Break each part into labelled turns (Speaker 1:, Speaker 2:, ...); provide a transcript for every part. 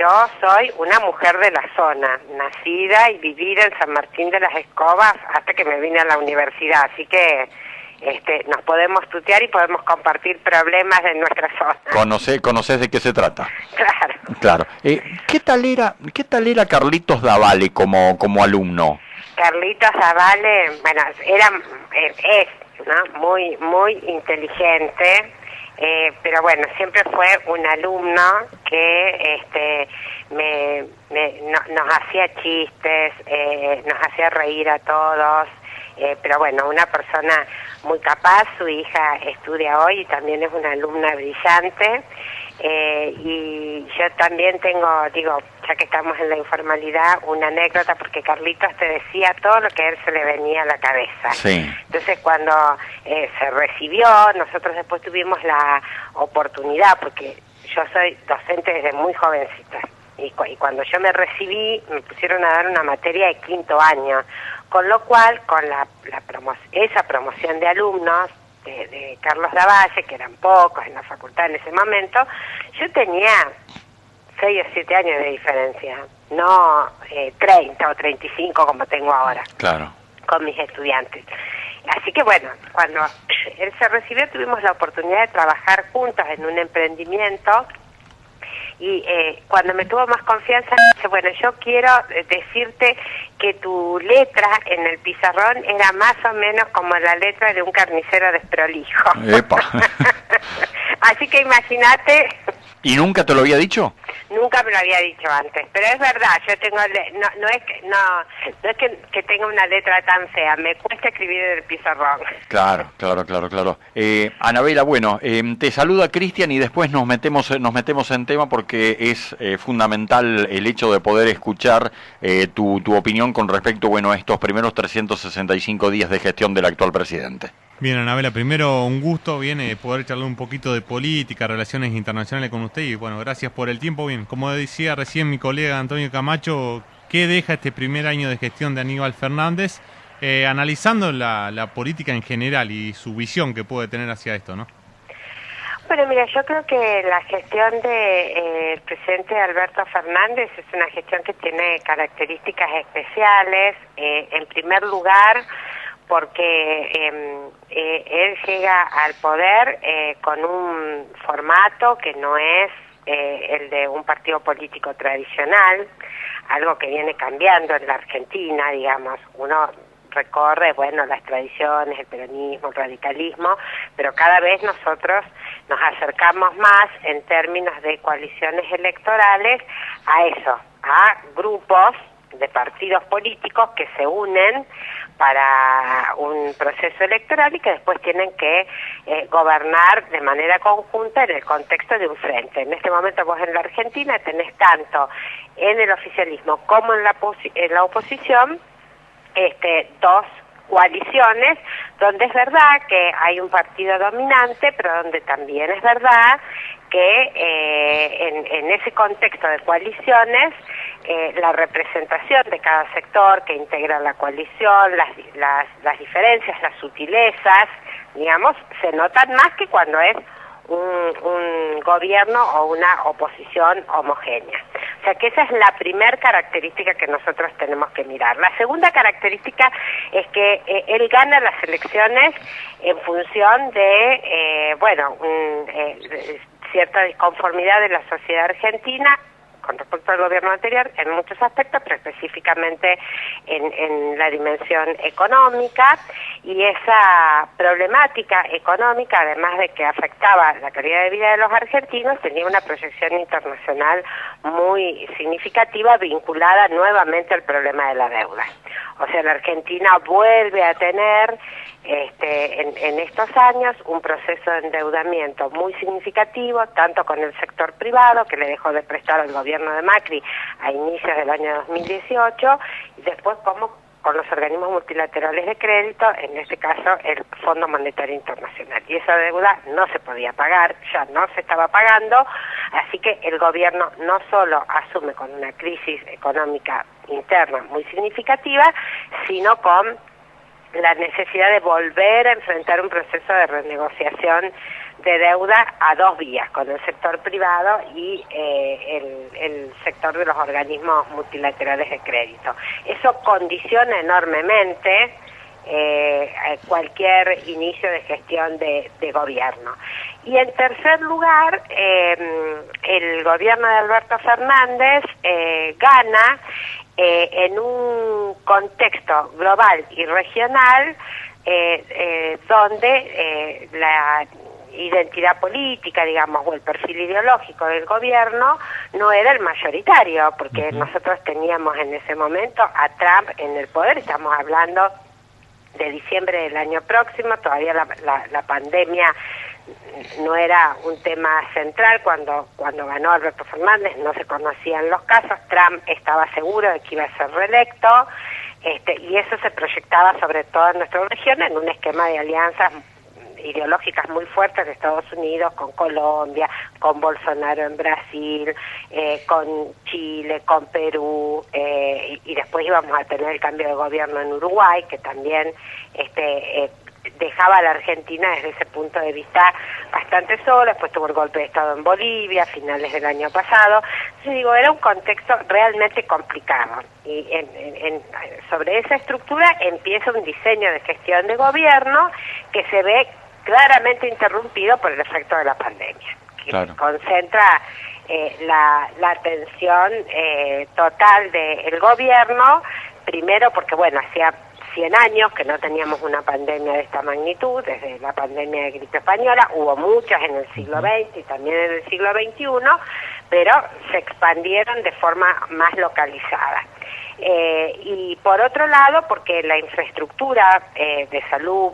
Speaker 1: yo soy una mujer de la zona, nacida y vivida en San Martín de las Escobas hasta que me vine a la universidad, así que nos podemos tutear y podemos compartir problemas de nuestra zona.
Speaker 2: ¿Conocés de qué se trata?
Speaker 1: Claro.
Speaker 2: Claro. ¿Qué tal era Carlitos Davale como alumno?
Speaker 1: Carlitos Davale, bueno, es, ¿no? Muy inteligente, pero bueno, siempre fue un alumno que nos hacía chistes, nos hacía reír a todos. Pero bueno, una persona muy capaz. Su hija estudia hoy y también es una alumna brillante, y yo también tengo, ya que estamos en la informalidad, una anécdota, porque Carlitos te decía todo lo que a él se le venía a la cabeza. Sí. Entonces cuando se recibió, nosotros después tuvimos la oportunidad, porque yo soy docente desde muy jovencita, y cuando yo me recibí me pusieron a dar una materia de 5º año, con lo cual con esa promoción de alumnos de Carlos Davale, que eran pocos en la facultad en ese momento, yo tenía 6 o 7 años de diferencia, no 30 o 35 como tengo ahora. Claro. Con mis estudiantes. Así que bueno, cuando él se recibió tuvimos la oportunidad de trabajar juntos en un emprendimiento. Y cuando me tuvo más confianza, dice, bueno, yo quiero decirte que tu letra en el pizarrón era más o menos como la letra de un carnicero desprolijo. ¡Epa! Así que imagínate.
Speaker 2: ¿Y nunca te lo había dicho?
Speaker 1: Nunca me lo había dicho antes, pero es verdad, yo tengo, no es que tenga una letra tan fea, me cuesta escribir en el pizarrón. Claro.
Speaker 2: Anabela, bueno, te saluda Cristian y después nos metemos en tema, porque es fundamental el hecho de poder escuchar tu opinión con respecto, bueno, a estos primeros 365 días de gestión del actual presidente.
Speaker 3: Bien, Anabela, primero un gusto, poder charlar un poquito de política, relaciones internacionales con usted, y bueno, gracias por el tiempo. Bien, como decía recién mi colega Antonio Camacho, ¿qué deja este primer año de gestión de Aníbal Fernández, analizando la política en general y su visión que puede tener hacia esto, ¿no?
Speaker 1: Bueno, mira, yo creo que la gestión del presidente Alberto Fernández es una gestión que tiene características especiales. En primer lugar, porque él llega al poder con un formato que no es el de un partido político tradicional, algo que viene cambiando en la Argentina, digamos. Uno recorre, bueno, las tradiciones, el peronismo, el radicalismo, pero cada vez nosotros nos acercamos más en términos de coaliciones electorales a eso, a grupos de partidos políticos que se unen para un proceso electoral y que después tienen que gobernar de manera conjunta en el contexto de un frente. En este momento vos en la Argentina tenés tanto en el oficialismo como en la oposición dos coaliciones, donde es verdad que hay un partido dominante, pero donde también es verdad que en ese contexto de coaliciones la representación de cada sector que integra la coalición, las diferencias, las sutilezas, digamos, se notan más que cuando es un gobierno o una oposición homogénea. O sea que esa es la primera característica que nosotros tenemos que mirar. La segunda característica es que él gana las elecciones en función de, cierta disconformidad de la sociedad argentina con respecto al gobierno anterior en muchos aspectos, pero específicamente en la dimensión económica, y esa problemática económica, además de que afectaba la calidad de vida de los argentinos, tenía una proyección internacional muy significativa vinculada nuevamente al problema de la deuda. O sea, la Argentina vuelve a tener en estos años un proceso de endeudamiento muy significativo, tanto con el sector privado, que le dejó de prestar al gobierno de Macri a inicios del año 2018, y después como con los organismos multilaterales de crédito, en este caso el Fondo Monetario Internacional. Y esa deuda no se podía pagar, ya no se estaba pagando, así que el gobierno no solo asume con una crisis económica interna muy significativa, sino con la necesidad de volver a enfrentar un proceso de renegociación de deuda a dos vías, con el sector privado y el sector de los organismos multilaterales de crédito. Eso condiciona enormemente cualquier inicio de gestión de gobierno. Y en tercer lugar, el gobierno de Alberto Fernández gana en un contexto global y regional donde la identidad política, digamos, o el perfil ideológico del gobierno no era el mayoritario, porque nosotros teníamos en ese momento a Trump en el poder. Estamos hablando de diciembre del año próximo, todavía la pandemia no era un tema central cuando ganó Alberto Fernández, no se conocían los casos, Trump estaba seguro de que iba a ser reelecto, y eso se proyectaba sobre todo en nuestra región en un esquema de alianzas ideológicas muy fuertes de Estados Unidos, con Colombia, con Bolsonaro en Brasil, con Chile, con Perú, y después íbamos a tener el cambio de gobierno en Uruguay, que también dejaba a la Argentina desde ese punto de vista bastante sola. Después tuvo el golpe de Estado en Bolivia a finales del año pasado. Yo digo, era un contexto realmente complicado, y sobre esa estructura empieza un diseño de gestión de gobierno que se ve claramente interrumpido por el efecto de la pandemia, que concentra la atención total del gobierno, primero porque, bueno, hacía 100 años que no teníamos una pandemia de esta magnitud, desde la pandemia de gripe española, hubo muchas en el siglo XX y también en el siglo XXI, pero se expandieron de forma más localizada. Y por otro lado, porque la infraestructura de salud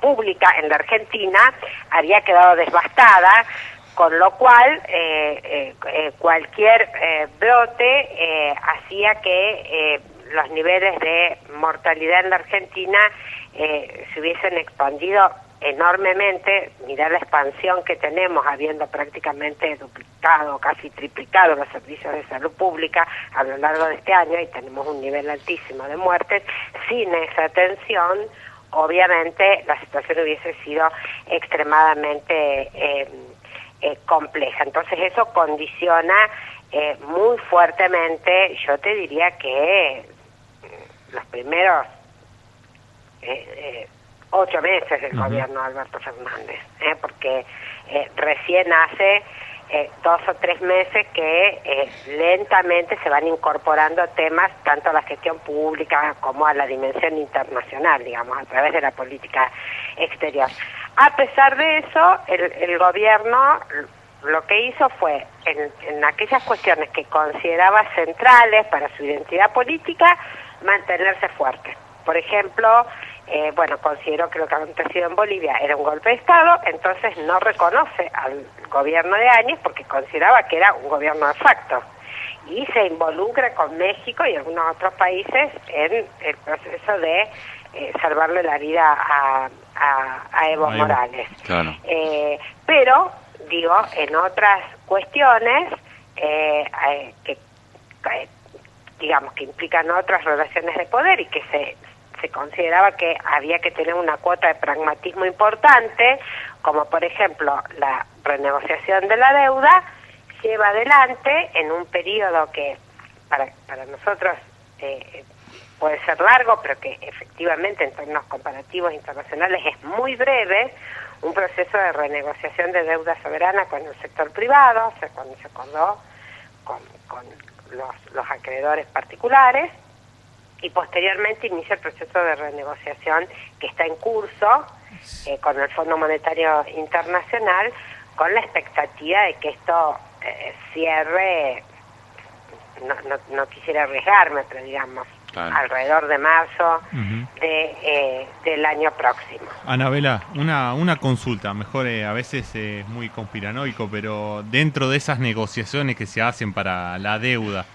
Speaker 1: pública en la Argentina había quedado devastada, con lo cual cualquier brote hacía que los niveles de mortalidad en la Argentina se hubiesen expandido enormemente. Mirá la expansión que tenemos, habiendo prácticamente duplicado, casi triplicado los servicios de salud pública a lo largo de este año, y tenemos un nivel altísimo de muertes. Sin esa atención, obviamente la situación hubiese sido extremadamente compleja. Entonces eso condiciona muy fuertemente, yo te diría que los primeros 8 meses del gobierno de Alberto Fernández, porque recién hace 2 o 3 meses que lentamente se van incorporando temas tanto a la gestión pública como a la dimensión internacional, digamos, a través de la política exterior. A pesar de eso, el gobierno lo que hizo fue, en aquellas cuestiones que consideraba centrales para su identidad política, mantenerse fuerte. Por ejemplo, consideró que lo que había acontecido en Bolivia era un golpe de Estado, entonces no reconoce al gobierno de Áñez porque consideraba que era un gobierno de facto, y se involucra con México y algunos otros países en el proceso de salvarle la vida a Evo Morales.
Speaker 2: Claro.
Speaker 1: Pero, digo, en otras cuestiones que digamos que implican otras relaciones de poder y que se consideraba que había que tener una cuota de pragmatismo importante, como por ejemplo la renegociación de la deuda, lleva adelante en un periodo que para nosotros puede ser largo, pero que efectivamente en términos comparativos internacionales es muy breve, un proceso de renegociación de deuda soberana con el sector privado, o sea, cuando se acordó con los acreedores particulares, y posteriormente inicia el proceso de renegociación que está en curso con el Fondo Monetario Internacional, con la expectativa de que esto cierre, no quisiera arriesgarme, pero digamos, alrededor de marzo del año próximo.
Speaker 3: Anabela, una consulta, mejor a veces es muy conspiranoico, pero dentro de esas negociaciones que se hacen para la deuda,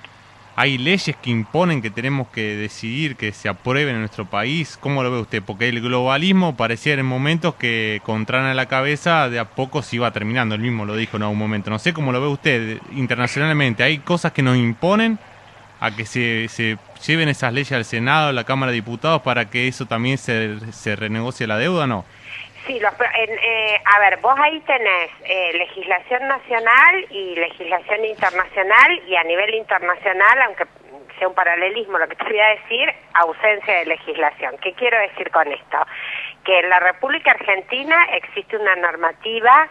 Speaker 3: ¿hay leyes que imponen que tenemos que decidir que se aprueben en nuestro país? ¿Cómo lo ve usted? Porque el globalismo parecía en momentos que con Trana a la cabeza de a poco se iba terminando, él mismo lo dijo en algún momento. No sé cómo lo ve usted internacionalmente. ¿Hay cosas que nos imponen a que se lleven esas leyes al Senado, a la Cámara de Diputados, para que eso también se renegocie la deuda o no?
Speaker 1: Sí, a ver, vos ahí tenés legislación nacional y legislación internacional, y a nivel internacional, aunque sea un paralelismo lo que te voy a decir, ausencia de legislación. ¿Qué quiero decir con esto? Que en la República Argentina existe una normativa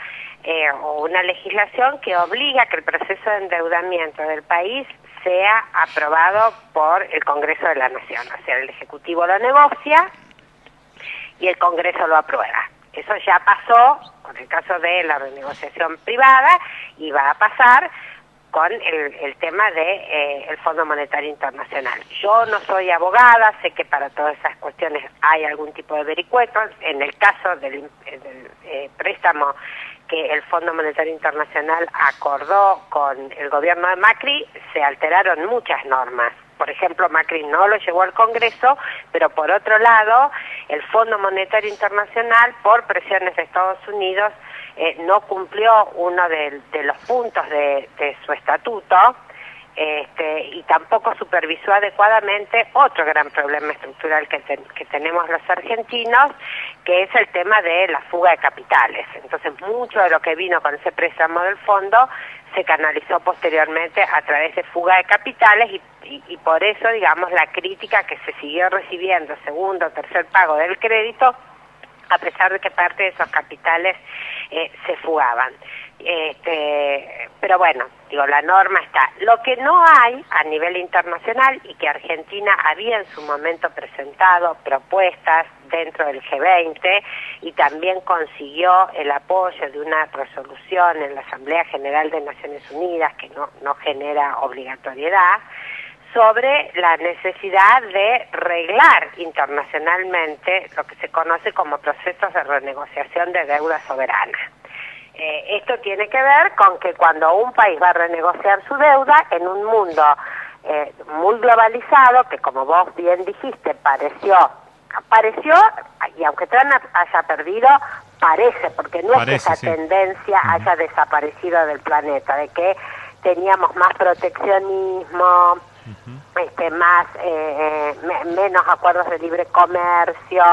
Speaker 1: o una legislación que obliga a que el proceso de endeudamiento del país sea aprobado por el Congreso de la Nación. O sea, el Ejecutivo lo negocia y el Congreso lo aprueba. Eso ya pasó con el caso de la renegociación privada y va a pasar con el tema de el Fondo Monetario Internacional. Yo no soy abogada, sé que para todas esas cuestiones hay algún tipo de vericuetos. En el caso del préstamo que el Fondo Monetario Internacional acordó con el gobierno de Macri, se alteraron muchas normas. Por ejemplo, Macri no lo llevó al Congreso, pero por otro lado, el Fondo Monetario Internacional, por presiones de Estados Unidos, no cumplió uno de los puntos de su estatuto, y tampoco supervisó adecuadamente otro gran problema estructural que tenemos los argentinos, que es el tema de la fuga de capitales. Entonces, mucho de lo que vino con ese préstamo del fondo se canalizó posteriormente a través de fuga de capitales y por eso, digamos, la crítica que se siguió recibiendo, segundo o tercer pago del crédito, a pesar de que parte de esos capitales se fugaban. Pero bueno, digo, la norma está. Lo que no hay a nivel internacional, y que Argentina había en su momento presentado propuestas dentro del G20 y también consiguió el apoyo de una resolución en la Asamblea General de Naciones Unidas, que no genera obligatoriedad, sobre la necesidad de reglar internacionalmente lo que se conoce como procesos de renegociación de deuda soberana. Esto tiene que ver con que cuando un país va a renegociar su deuda en un mundo muy globalizado, que como vos bien dijiste, apareció, y aunque Trump haya perdido, parece, porque no
Speaker 3: parece,
Speaker 1: es que esa
Speaker 3: sí.
Speaker 1: tendencia haya desaparecido del planeta, de que teníamos más proteccionismo, menos acuerdos de libre comercio,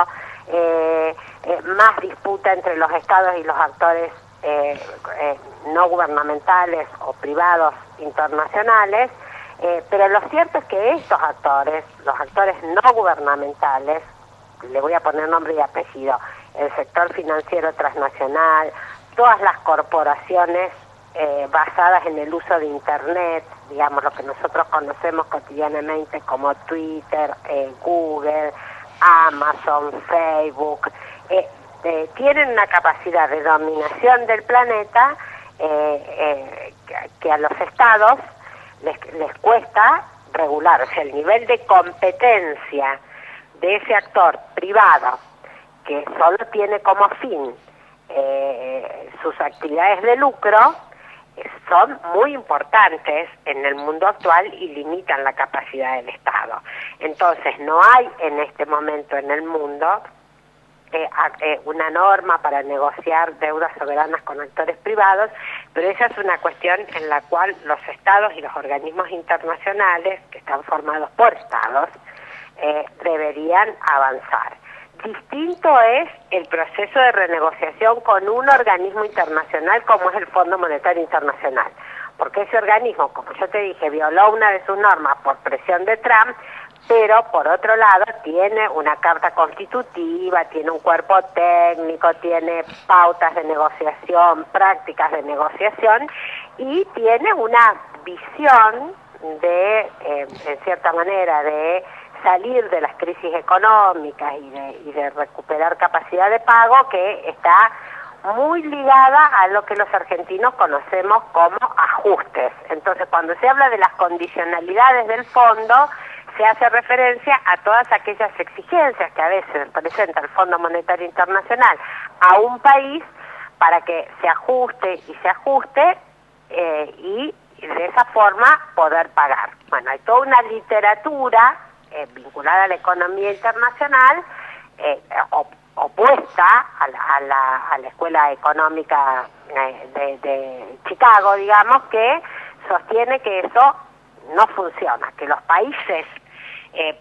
Speaker 1: más disputa entre los estados y los actores no gubernamentales o privados internacionales, pero lo cierto es que estos actores, los actores no gubernamentales, le voy a poner nombre y apellido, el sector financiero transnacional, todas las corporaciones basadas en el uso de Internet, digamos lo que nosotros conocemos cotidianamente como Twitter, Google, Amazon, Facebook, tienen una capacidad de dominación del planeta que a los estados les cuesta regular. O sea, el nivel de competencia de ese actor privado que solo tiene como fin sus actividades de lucro son muy importantes en el mundo actual y limitan la capacidad del Estado. Entonces, no hay en este momento en el mundo una norma para negociar deudas soberanas con actores privados, pero esa es una cuestión en la cual los estados y los organismos internacionales, que están formados por estados, deberían avanzar. Distinto es el proceso de renegociación con un organismo internacional como es el Fondo Monetario Internacional, porque ese organismo, como yo te dije, violó una de sus normas por presión de Trump, pero por otro lado tiene una carta constitutiva, tiene un cuerpo técnico, tiene pautas de negociación, prácticas de negociación y tiene una visión de, en cierta manera, de salir de las crisis económicas y de recuperar capacidad de pago, que está muy ligada a lo que los argentinos conocemos como ajustes. Entonces, cuando se habla de las condicionalidades del fondo, se hace referencia a todas aquellas exigencias que a veces presenta el Fondo Monetario Internacional a un país para que se ajuste y de esa forma poder pagar. Bueno, hay toda una literatura vinculada a la economía internacional opuesta a la escuela económica de Chicago, digamos, que sostiene que eso no funciona, que los países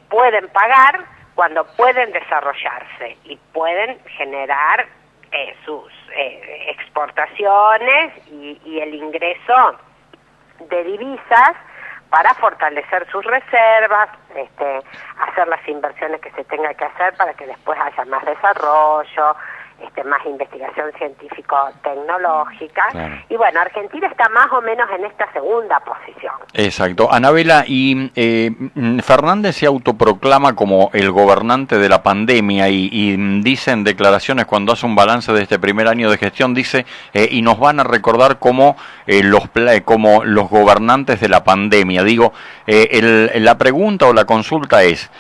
Speaker 1: pueden pagar cuando pueden desarrollarse y pueden generar sus exportaciones y el ingreso de divisas para fortalecer sus reservas, hacer las inversiones que se tenga que hacer para que después haya más desarrollo, más investigación científico-tecnológica.
Speaker 2: Claro.
Speaker 1: Y bueno, Argentina está más o menos en esta segunda posición.
Speaker 2: Exacto. Anabela, y Fernández se autoproclama como el gobernante de la pandemia y dice en declaraciones cuando hace un balance de este primer año de gestión, dice, y nos van a recordar como los gobernantes de la pandemia. Digo, la pregunta o la consulta es,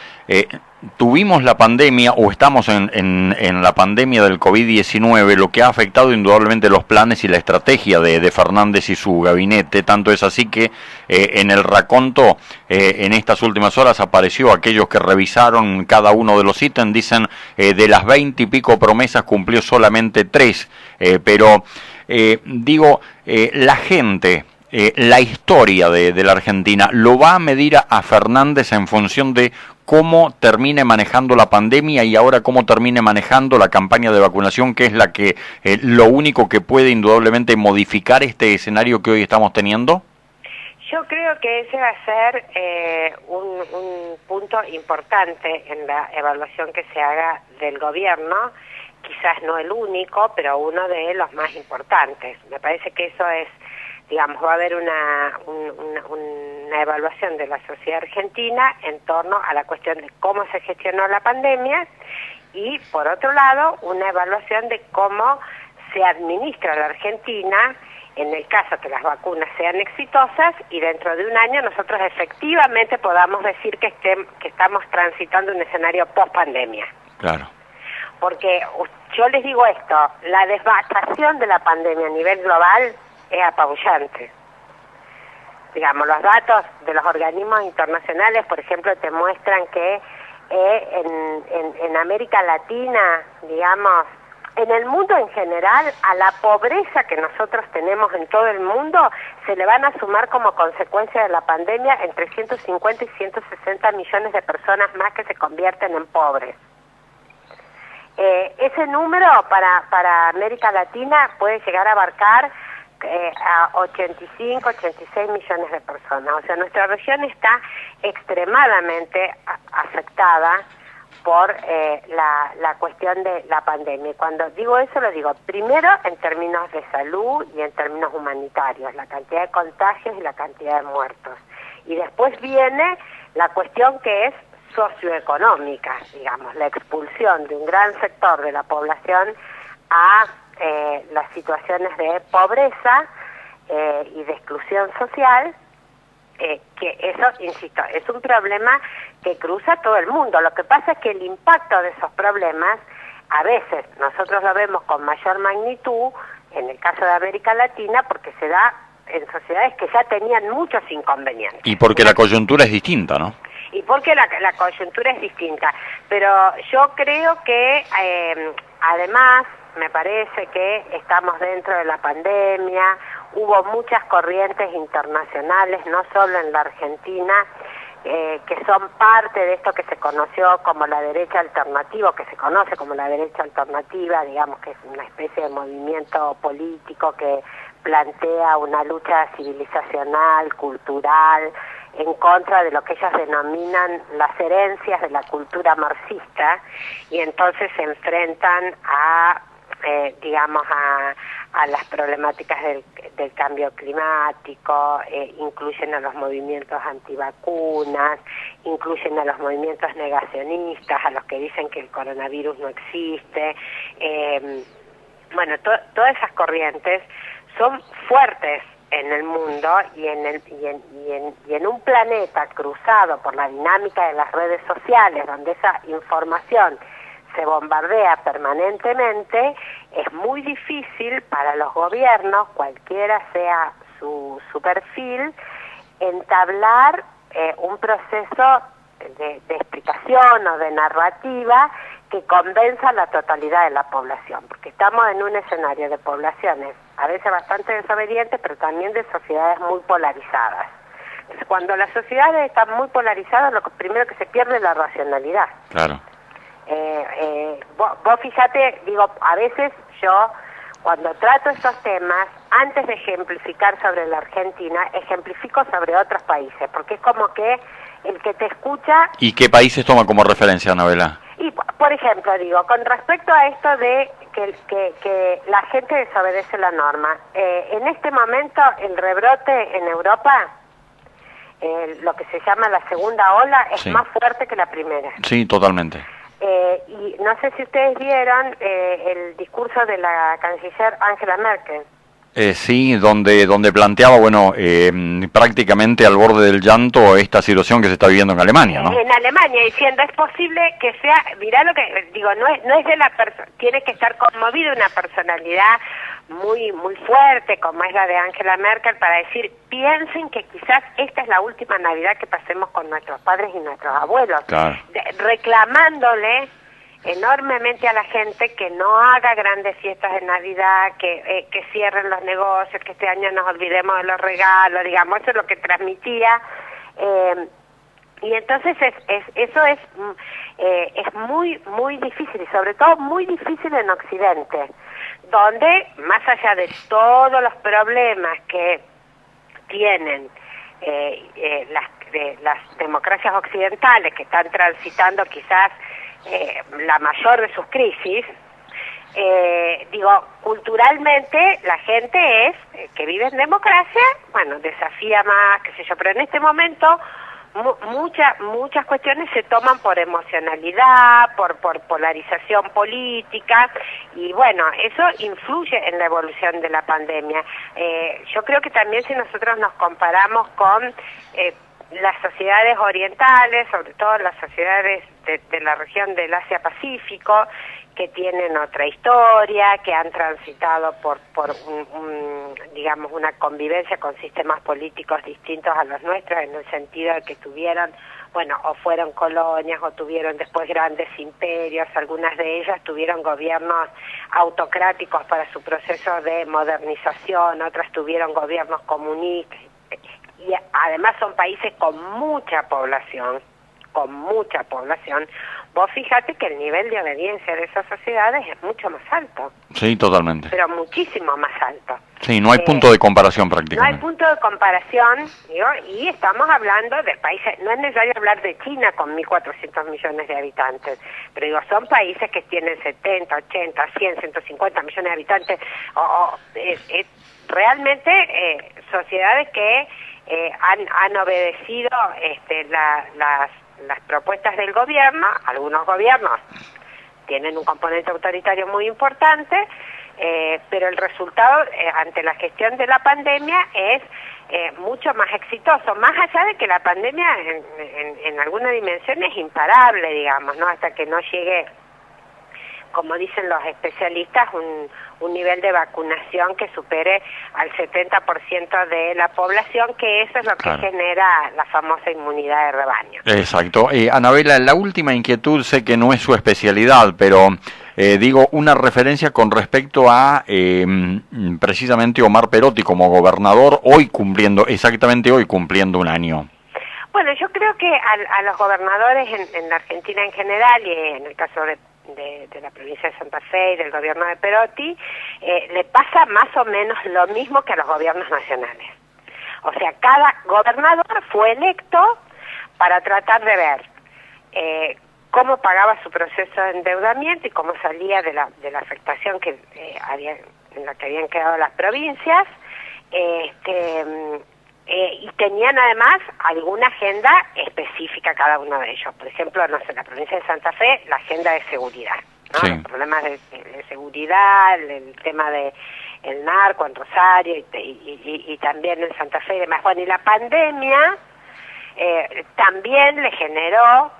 Speaker 2: tuvimos la pandemia o estamos en la pandemia del COVID-19, lo que ha afectado indudablemente los planes y la estrategia de Fernández y su gabinete. Tanto es así que en el raconto en estas últimas horas apareció aquellos que revisaron cada uno de los ítems, dicen de las 20 y pico promesas cumplió solamente 3, pero digo, la gente... la historia de la Argentina lo va a medir a Fernández en función de cómo termine manejando la pandemia y ahora cómo termine manejando la campaña de vacunación, que es la que lo único que puede indudablemente modificar este escenario que hoy estamos teniendo.
Speaker 1: Yo creo que ese va a ser un punto importante en la evaluación que se haga del gobierno, quizás no el único, pero uno de los más importantes. Me parece que eso es, digamos, va a haber una evaluación de la sociedad argentina en torno a la cuestión de cómo se gestionó la pandemia y, por otro lado, una evaluación de cómo se administra la Argentina en el caso que las vacunas sean exitosas y dentro de un año nosotros efectivamente podamos decir que estamos transitando un escenario post-pandemia.
Speaker 2: Claro.
Speaker 1: Porque yo les digo esto, la devastación de la pandemia a nivel global es apabullante. Digamos, los datos de los organismos internacionales, por ejemplo, te muestran que en América Latina, digamos, en el mundo en general, a la pobreza que nosotros tenemos en todo el mundo, se le van a sumar como consecuencia de la pandemia entre 150 y 160 millones de personas más que se convierten en pobres. Ese número para América Latina puede llegar a abarcar a 85, 86 millones de personas. O sea, nuestra región está extremadamente afectada por la cuestión de la pandemia. Y cuando digo eso, lo digo primero en términos de salud y en términos humanitarios, la cantidad de contagios y la cantidad de muertos. Y después viene la cuestión que es socioeconómica, digamos, la expulsión de un gran sector de la población a las situaciones de pobreza y de exclusión social, que eso, insisto, es un problema que cruza todo el mundo. Lo que pasa es que el impacto de esos problemas, a veces nosotros lo vemos con mayor magnitud, en el caso de América Latina, porque se da en sociedades que ya tenían muchos inconvenientes.
Speaker 2: Y porque la coyuntura es distinta, ¿no?
Speaker 1: Y porque la coyuntura es distinta. Pero yo creo que, además, me parece que estamos dentro de la pandemia, hubo muchas corrientes internacionales, no solo en la Argentina, que son parte de esto que se conoció como la derecha alternativa, que se conoce como la derecha alternativa, digamos que es una especie de movimiento político que plantea una lucha civilizacional, cultural, en contra de lo que ellos denominan las herencias de la cultura marxista, y entonces se enfrentan a las problemáticas del cambio climático, incluyen a los movimientos antivacunas, incluyen a los movimientos negacionistas, a los que dicen que el coronavirus no existe. Todas esas corrientes son fuertes en el mundo y en un planeta cruzado por la dinámica de las redes sociales, donde esa información se bombardea permanentemente, es muy difícil para los gobiernos, cualquiera sea su perfil, entablar un proceso de explicación o de narrativa que convenza a la totalidad de la población, porque estamos en un escenario de poblaciones a veces bastante desobedientes, pero también de sociedades muy polarizadas. Entonces, cuando las sociedades están muy polarizadas, lo primero que se pierde es la racionalidad.
Speaker 2: Claro.
Speaker 1: Vos fíjate, digo, a veces yo cuando trato estos temas, antes de ejemplificar sobre la Argentina, ejemplifico sobre otros países, porque es como que el que te escucha...
Speaker 2: ¿Y qué países toma como referencia, Anabela?
Speaker 1: Y, por ejemplo, digo, con respecto a esto de que la gente desobedece la norma, en este momento el rebrote en Europa, lo que se llama la segunda ola, es más fuerte que la primera.
Speaker 2: Sí, totalmente.
Speaker 1: Y no sé si ustedes vieron el discurso de la canciller Angela Merkel.
Speaker 2: Sí, donde planteaba, bueno, prácticamente al borde del llanto esta situación que se está viviendo en Alemania, ¿no?
Speaker 1: En Alemania, diciendo, es posible que sea, mirá lo que digo, no es de la persona, tiene que estar conmovida una personalidad muy fuerte como es la de Angela Merkel para decir, piensen que quizás esta es la última Navidad que pasemos con nuestros padres y nuestros abuelos,
Speaker 2: claro.
Speaker 1: Reclamándole enormemente a la gente que no haga grandes fiestas de Navidad, que cierren los negocios, que este año nos olvidemos de los regalos, digamos, eso es lo que transmitía. Y entonces eso es muy difícil, y sobre todo muy difícil en Occidente, donde más allá de todos los problemas que tienen las democracias occidentales que están transitando quizás la mayor de sus crisis, digo, culturalmente la gente que vive en democracia, bueno, desafía más, qué sé yo, pero en este momento muchas cuestiones se toman por emocionalidad, por polarización política, y bueno, eso influye en la evolución de la pandemia. Yo creo que también si nosotros nos comparamos con las sociedades orientales, sobre todo las sociedades de la región del Asia-Pacífico, que tienen otra historia, que han transitado por digamos, una convivencia con sistemas políticos distintos a los nuestros, en el sentido de que tuvieron, bueno, o fueron colonias, o tuvieron después grandes imperios, algunas de ellas tuvieron gobiernos autocráticos para su proceso de modernización, otras tuvieron gobiernos comunistas, y además son países con mucha población, vos fíjate que el nivel de obediencia de esas sociedades es mucho más alto.
Speaker 2: Sí, totalmente.
Speaker 1: Pero muchísimo más alto.
Speaker 2: Sí, no hay punto de comparación prácticamente.
Speaker 1: No hay punto de comparación, digo, y estamos hablando de países, no es necesario hablar de China con 1.400 millones de habitantes, pero digo, son países que tienen 70, 80, 100, 150 millones de habitantes, realmente sociedades que han obedecido las propuestas del gobierno. Algunos gobiernos tienen un componente autoritario muy importante, pero el resultado ante la gestión de la pandemia es mucho más exitoso, más allá de que la pandemia en alguna dimensión es imparable, digamos, ¿no? Hasta que no llegue, como dicen los especialistas, un nivel de vacunación que supere al 70% de la población, que eso es lo que genera la famosa inmunidad de rebaño.
Speaker 2: Exacto. Anabela, la última inquietud, sé que no es su especialidad, pero digo, una referencia con respecto a precisamente Omar Perotti como gobernador, exactamente hoy cumpliendo un año.
Speaker 1: Bueno, yo creo que a los gobernadores en la Argentina en general, y en el caso de la provincia de Santa Fe y del gobierno de Perotti, le pasa más o menos lo mismo que a los gobiernos nacionales. O sea, cada gobernador fue electo para tratar de ver cómo pagaba su proceso de endeudamiento y cómo salía de la afectación en la que habían quedado las provincias, y tenían además alguna agenda específica cada uno de ellos. Por ejemplo, no sé, la provincia de Santa Fe, la agenda de seguridad, ¿no? Sí. Los problemas de seguridad, el tema de el narco en Rosario y también en Santa Fe y demás. Bueno, y la pandemia también le generó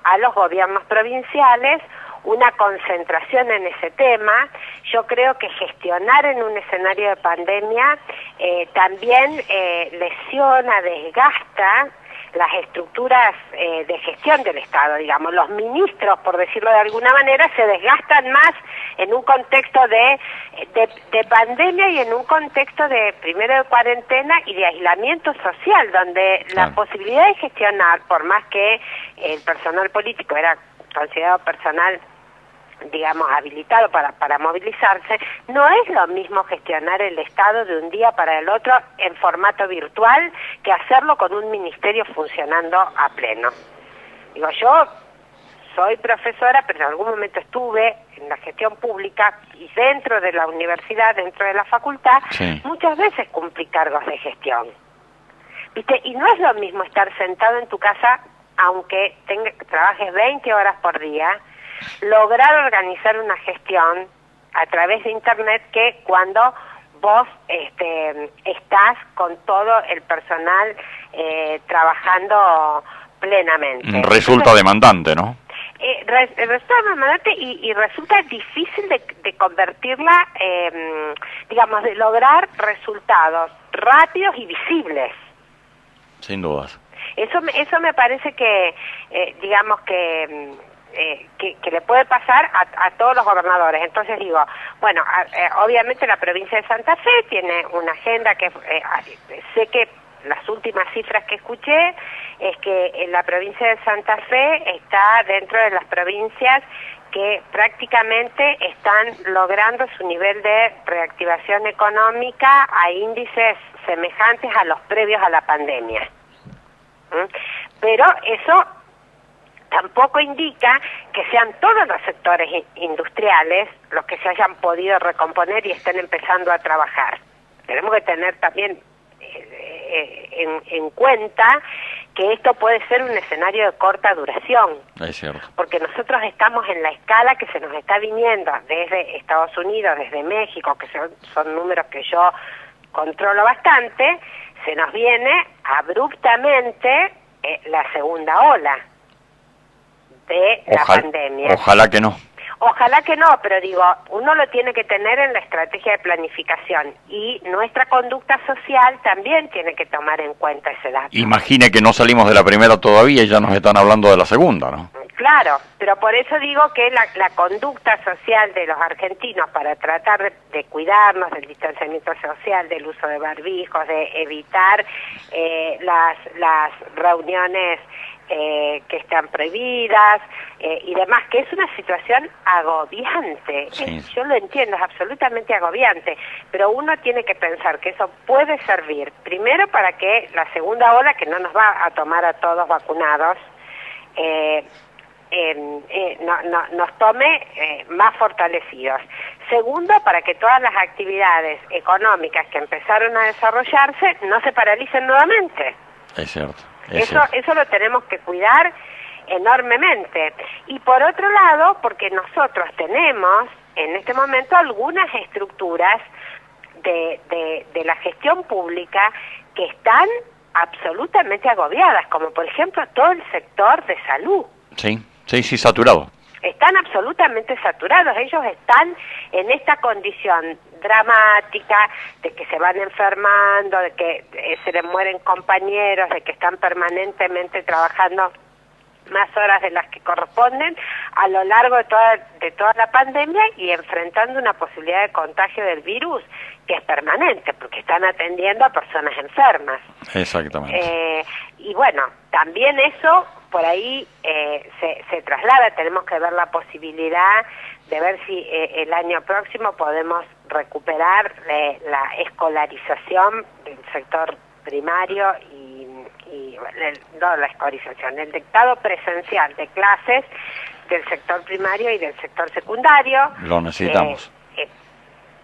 Speaker 1: a los gobiernos provinciales una concentración en ese tema. Yo creo que gestionar en un escenario de pandemia también lesiona, desgasta las estructuras de gestión del Estado, digamos. Los ministros, por decirlo de alguna manera, se desgastan más en un contexto de pandemia y en un contexto primero de cuarentena y de aislamiento social, donde la posibilidad de gestionar, por más que el personal político era considerado personal, digamos, habilitado para movilizarse, no es lo mismo gestionar el Estado de un día para el otro en formato virtual que hacerlo con un ministerio funcionando a pleno. Digo, yo soy profesora, pero en algún momento estuve en la gestión pública y dentro de la universidad, dentro de la facultad,
Speaker 2: sí,
Speaker 1: muchas veces cumplí cargos de gestión. ¿Viste? Y no es lo mismo estar sentado en tu casa, aunque trabajes 20 horas por día, lograr organizar una gestión a través de internet que cuando vos estás con todo el personal trabajando plenamente.
Speaker 2: Resulta demandante, ¿no?
Speaker 1: Resulta demandante y resulta difícil de convertirla, digamos, de lograr resultados rápidos y visibles.
Speaker 2: Sin dudas.
Speaker 1: Eso me parece que, digamos que le puede pasar a todos los gobernadores. Entonces digo, bueno, obviamente la provincia de Santa Fe tiene una agenda que sé que las últimas cifras que escuché es que en la provincia de Santa Fe está dentro de las provincias que prácticamente están logrando su nivel de reactivación económica a índices semejantes a los previos a la pandemia. Pero eso tampoco indica que sean todos los sectores industriales los que se hayan podido recomponer y estén empezando a trabajar. Tenemos que tener también en cuenta que esto puede ser un escenario de corta duración.
Speaker 2: Es cierto.
Speaker 1: Porque nosotros estamos en la escala que se nos está viniendo desde Estados Unidos, desde México, que son números que yo controlo bastante, se nos viene abruptamente la segunda ola de la pandemia.
Speaker 2: Ojalá que no.
Speaker 1: Ojalá que no, pero digo, uno lo tiene que tener en la estrategia de planificación y nuestra conducta social también tiene que tomar en cuenta ese dato.
Speaker 2: Imagine que no salimos de la primera todavía y ya nos están hablando de la segunda, ¿no?
Speaker 1: Claro, pero por eso digo que la conducta social de los argentinos para tratar de cuidarnos del distanciamiento social, del uso de barbijos, de evitar las reuniones que están prohibidas y demás, que es una situación agobiante.
Speaker 2: Sí.
Speaker 1: Yo lo entiendo, es absolutamente agobiante, pero uno tiene que pensar que eso puede servir, primero para que la segunda ola, que no nos va a tomar a todos vacunados, nos tome más fortalecidos. Segundo, para que todas las actividades económicas que empezaron a desarrollarse no se paralicen nuevamente.
Speaker 2: Es cierto.
Speaker 1: Eso lo tenemos que cuidar enormemente. Y por otro lado, porque nosotros tenemos en este momento algunas estructuras de la gestión pública que están absolutamente agobiadas, como por ejemplo todo el sector de salud.
Speaker 2: Sí, saturado.
Speaker 1: Están absolutamente saturados, ellos están en esta condición dramática de que se van enfermando, de que se les mueren compañeros, de que están permanentemente trabajando más horas de las que corresponden a lo largo de toda la pandemia y enfrentando una posibilidad de contagio del virus que es permanente, porque están atendiendo a personas enfermas.
Speaker 2: Exactamente.
Speaker 1: Y bueno, también eso por ahí se traslada, tenemos que ver la posibilidad de ver si el año próximo podemos recuperar la escolarización del sector primario no la escolarización, el dictado presencial de clases del sector primario y del sector secundario.
Speaker 2: Lo necesitamos.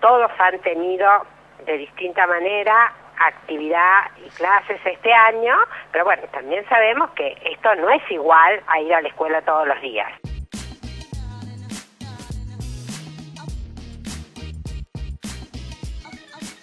Speaker 1: Todos han tenido de distinta manera actividad y clases este año, pero bueno, también sabemos que esto no es igual a ir a la escuela todos los días.